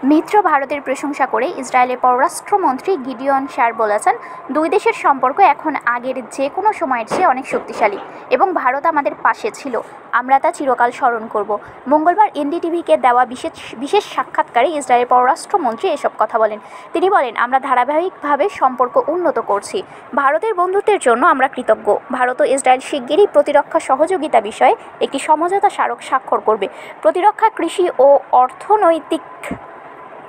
মিত্র ভারতের প্রশংসা করে ইসরায়েলের পররাষ্ট্রমন্ত্রী গিডিয়ন স্যার বলেছেন, দুই দেশের সম্পর্ক এখন আগের যে কোনো সময়ের চেয়ে অনেক শক্তিশালী এবং ভারত আমাদের পাশে ছিল। আমরা তা চিরকাল স্মরণ করব। মঙ্গলবার এনডিটিভিকে দেওয়া বিশেষ সাক্ষাৎকারে ইসরায়েলের পররাষ্ট্রমন্ত্রী এসব কথা বলেন। তিনি বলেন, আমরা ধারাবাহিকভাবে সম্পর্ক উন্নত করছি। ভারতের বন্ধুত্বের জন্য আমরা কৃতজ্ঞ। ভারত ও ইসরায়েল শিগগিরই প্রতিরক্ষা সহযোগিতা বিষয়ে একটি সমঝোতা স্মারক স্বাক্ষর করবে। প্রতিরক্ষা, কৃষি ও অর্থনৈতিক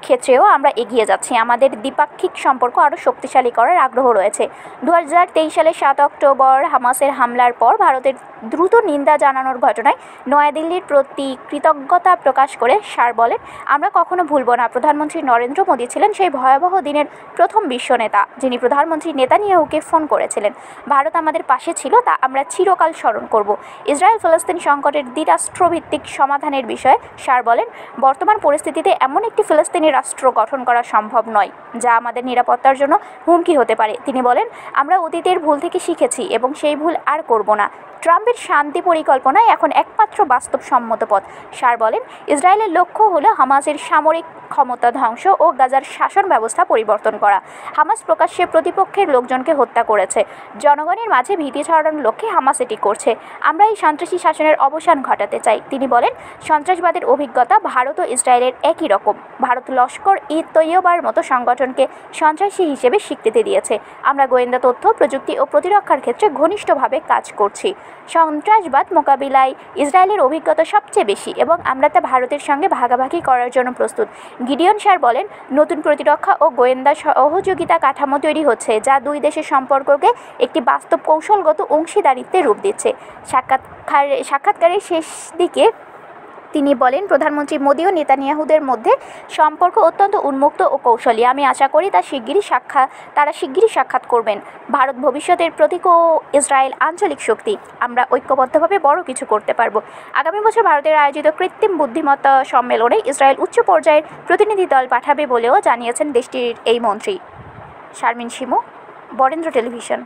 ক্ষেত্রেও আমরা এগিয়ে যাচ্ছি। আমাদের দ্বিপাক্ষিক সম্পর্ক আরও শক্তিশালী করার আগ্রহ রয়েছে। 2023 সালের 7 অক্টোবর হামাসের হামলার পর ভারতের দ্রুত নিন্দা জানানোর ঘটনায় নয়াদিল্লির প্রতি কৃতজ্ঞতা প্রকাশ করে স্যার বলেন, আমরা কখনো ভুলব না, প্রধানমন্ত্রী নরেন্দ্র মোদী ছিলেন সেই ভয়াবহ দিনের প্রথম বিশ্ব নেতা যিনি প্রধানমন্ত্রী নেতানিয়াহুকে ফোন করেছিলেন। ভারত আমাদের পাশে ছিল, তা আমরা চিরকাল স্মরণ করব। ইসরায়েল ফিলিস্তিন সংকটের দ্বিরাষ্ট্রভিত্তিক সমাধানের বিষয়ে স্যার বলেন, বর্তমান পরিস্থিতিতে এমন একটি ফিলিস্তিনি রাষ্ট্র গঠন করা সম্ভব নয় যা আমাদের নিরাপত্তার জন্য হুমকি হতে পারে। তিনি বলেন, আমরা অতীতের ভুল থেকে শিখেছি এবং সেই ভুল আর করব না। ট্রাম্পের শান্তি পরিকল্পনায় এখন একমাত্র বাস্তবসম্মত পথ। স্যার বলেন, ইসরায়েলের লক্ষ্য হলো হামাসের সামরিক ক্ষমতা ধ্বংস ও গাজার শাসন ব্যবস্থা পরিবর্তন করা। হামাস প্রকাশ্যে প্রতিপক্ষের লোকজনকে হত্যা করেছে। জনগণের মাঝে ভীতি ছড়ানোর লক্ষ্যে হামাস এটি করছে। আমরা এই সন্ত্রাসী শাসনের অবসান ঘটাতে চাই। তিনি বলেন, সন্ত্রাসবাদের অভিজ্ঞতা ভারত ও ইসরায়েলের একই রকম। ভারত লস্কর ই তৈয়বার মতো সংগঠনকে সন্ত্রাসী হিসেবে স্বীকৃতি দিয়েছে। আমরা গোয়েন্দা তথ্য, প্রযুক্তি ও প্রতিরক্ষার ক্ষেত্রে ঘনিষ্ঠভাবে কাজ করছি। সন্ত্রাসবাদ মোকাবিলায় ইসরায়েলের অভিজ্ঞতা সবচেয়ে বেশি এবং আমরা তা ভারতের সঙ্গে ভাগাভাগি করার জন্য প্রস্তুত। গিডিয়ন স্যার বলেন, নতুন প্রতিরক্ষা ও গোয়েন্দা সহযোগিতা কাঠামো তৈরি হচ্ছে যা দুই দেশের সম্পর্ককে একটি বাস্তব কৌশলগত অংশীদারিত্বে রূপ দিচ্ছে। সাক্ষাৎকারের শেষ দিকে তিনি বলেন, প্রধানমন্ত্রী মোদী ও নেতানিয়াহুদের মধ্যে সম্পর্ক অত্যন্ত উন্মুক্ত ও কৌশলী। আমি আশা করি তারা শিগগিরই সাক্ষাৎ করবেন। ভারত ভবিষ্যতের প্রতীক ও ইসরায়েল আঞ্চলিক শক্তি। আমরা ঐক্যবদ্ধভাবে বড় কিছু করতে পারব। আগামী বছর ভারতের আয়োজিত কৃত্রিম বুদ্ধিমত্তা সম্মেলনে ইসরায়েল উচ্চ পর্যায়ের প্রতিনিধি দল পাঠাবে বলেও জানিয়েছেন দেশটির এই মন্ত্রী। শারমিন শিমু, বরেন্দ্র টেলিভিশন।